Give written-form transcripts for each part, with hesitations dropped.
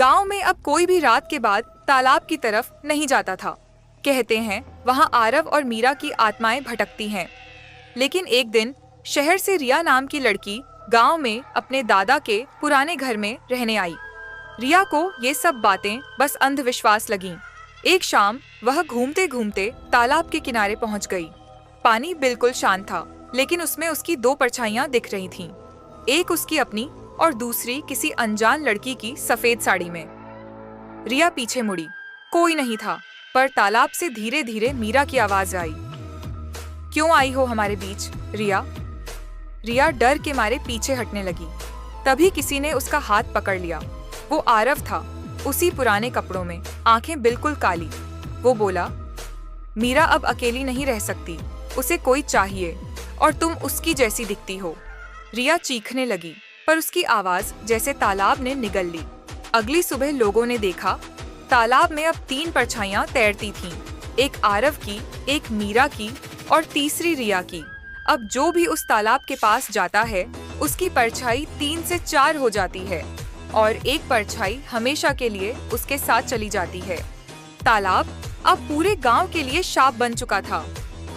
गांव में अब कोई भी रात के बाद तालाब की तरफ नहीं जाता था। कहते हैं वहां आरव और मीरा की आत्माएं भटकती हैं। लेकिन एक दिन शहर से रिया नाम की लड़की गांव में अपने दादा के पुराने घर में रहने आई। रिया को ये सब बातें बस अंधविश्वास लगीं। एक शाम वह घूमते घूमते तालाब के किनारे पहुंच गई। पानी बिल्कुल शांत था, लेकिन उसमें उसकी दो परछाइयां दिख रही थीं। एक उसकी अपनी और दूसरी किसी अनजान लड़की की सफेद साड़ी में। रिया पीछे मुड़ी, कोई नहीं था, पर तालाब से धीरे धीरे मीरा की आवाज आई। क्यों आई हो हमारे बीच, रिया? रिया डर के मारे पीछे हटने लगी। तभी किसी ने उसका हाथ पकड़ लिया। वो आरव था, उसी पुराने कपड़ों में, आंखें बिल्कुल काली। वो बोला, मीरा अब अकेली नहीं रह सकती, उसे कोई चाहिए, और तुम उसकी जैसी दिखती हो। रिया चीखने लगी, पर उसकी आवाज जैसे तालाब ने निगल ली। अगली सुबह लोगों ने देखा, तालाब में अब 3 परछाइयां तैरती थीं। एक आरव की, एक मीरा की और तीसरी रिया की। अब जो भी उस तालाब के पास जाता है, उसकी परछाई 3 से 4 हो जाती है, और एक परछाई हमेशा के लिए उसके साथ चली जाती है। तालाब अब पूरे गांव के लिए शाप बन चुका था।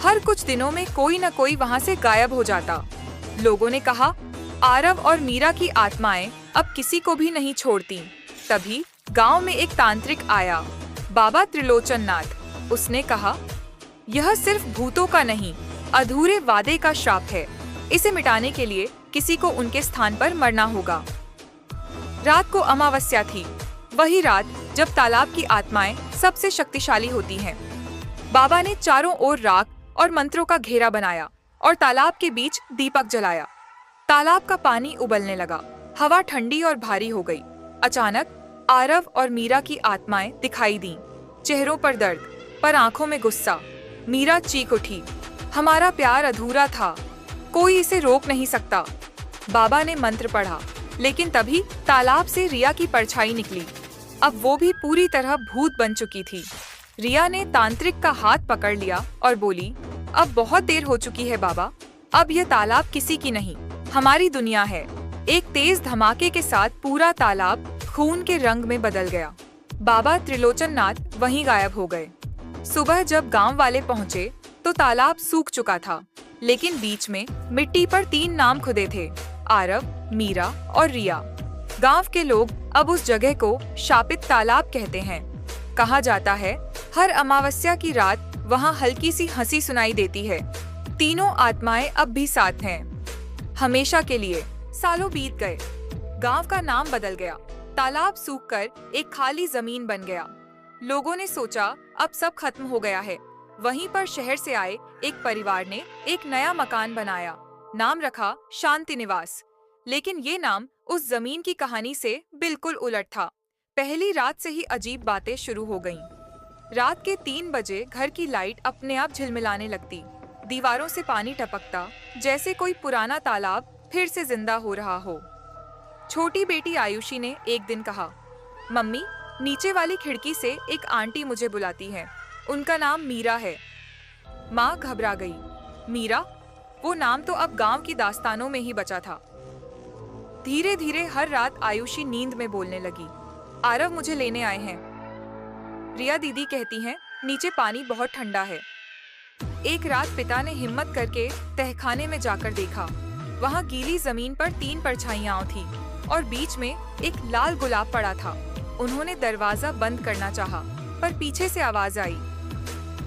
हर कुछ दिनों में कोई न कोई वहां से गायब हो जाता। लोगों ने कहा, आरव और मीरा की आत्माएं अब किसी को भी नहीं छोड़ती। तभी गांव में एक तांत्रिक आया, बाबा त्रिलोचन नाथ। उसने कहा, यह सिर्फ भूतों का नहीं, अधूरे वादे का श्राप है। इसे मिटाने के लिए किसी को उनके स्थान पर मरना होगा। रात को अमावस्या थी, वही रात जब तालाब की आत्माएं सबसे शक्तिशाली होती हैं। बाबा ने चारों ओर राख और मंत्रों का घेरा बनाया और तालाब के बीच दीपक जलाया। तालाब का पानी उबलने लगा, हवा ठंडी और भारी हो गई। अचानक आरव और मीरा की आत्माएं दिखाई दीं। चेहरों पर दर्द, पर आंखों में गुस्सा। मीरा चीख उठी, हमारा प्यार अधूरा था, कोई इसे रोक नहीं सकता। बाबा ने मंत्र पढ़ा, लेकिन तभी तालाब से रिया की परछाई निकली। अब वो भी पूरी तरह भूत बन चुकी थी। रिया ने तांत्रिक का हाथ पकड़ लिया और बोली, अब बहुत देर हो चुकी है बाबा, अब यह तालाब किसी की नहीं, हमारी दुनिया है। एक तेज धमाके के साथ पूरा तालाब खून के रंग में बदल गया। बाबा त्रिलोचन नाथ वहीं गायब हो गए। सुबह जब गांव वाले पहुंचे तो तालाब सूख चुका था, लेकिन बीच में मिट्टी पर 3 नाम खुदे थे, आरव, मीरा और रिया। गांव के लोग अब उस जगह को शापित तालाब कहते हैं। कहा जाता है, हर अमावस्या की रात वहां हल्की सी हंसी सुनाई देती है। तीनों आत्माएं अब भी साथ हैं, हमेशा के लिए। सालों बीत गए, गांव का नाम बदल गया, तालाब सूखकर एक खाली जमीन बन गया। लोगों ने सोचा अब सब खत्म हो गया है। वहीं पर शहर से आए एक परिवार ने एक नया मकान बनाया, नाम रखा शांति निवास। लेकिन ये नाम उस जमीन की कहानी से बिल्कुल उलट था। पहली रात से ही अजीब बातें शुरू हो गईं। रात के 3 बजे घर की लाइट अपने आप झिलमिलाने लगती। दीवारों से पानी टपकता, जैसे कोई पुराना तालाब फिर से जिंदा हो रहा हो। छोटी बेटी आयुषी ने एक दिन कहा, मम्मी, नीचे वाली खिड़की से एक आंटी मुझे बुलाती है, उनका नाम मीरा है। माँ घबरा गई। मीरा? वो नाम तो अब गांव की दास्तानों में ही बचा था। धीरे धीरे हर रात आयुषी नींद में बोलने लगी, आरव मुझे लेने आए हैं। रिया दीदी कहती हैं, नीचे पानी बहुत ठंडा है। एक रात पिता ने हिम्मत करके तहखाने में जाकर देखा। वहां गीली जमीन पर 3 परछाइयां थी और बीच में एक लाल गुलाब पड़ा था। उन्होंने दरवाजा बंद करना चाहा, पर पीछे से आवाज आई,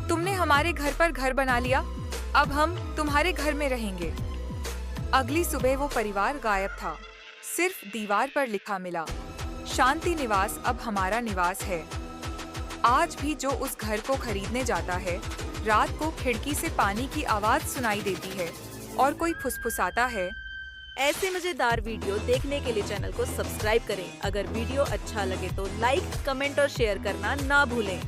तुमने हमारे घर पर घर बना लिया, अब हम तुम्हारे घर में रहेंगे। अगली सुबह वो परिवार गायब था, सिर्फ दीवार पर लिखा मिला, शांति निवास अब हमारा निवास है। आज भी जो उस घर को खरीदने जाता है, रात को खिड़की से पानी की आवाज सुनाई देती है और कोई फुसफुसाता है। ऐसे मजेदार वीडियो देखने के लिए चैनल को सब्सक्राइब करें। अगर वीडियो अच्छा लगे तो लाइक, कमेंट और शेयर करना ना भूलें।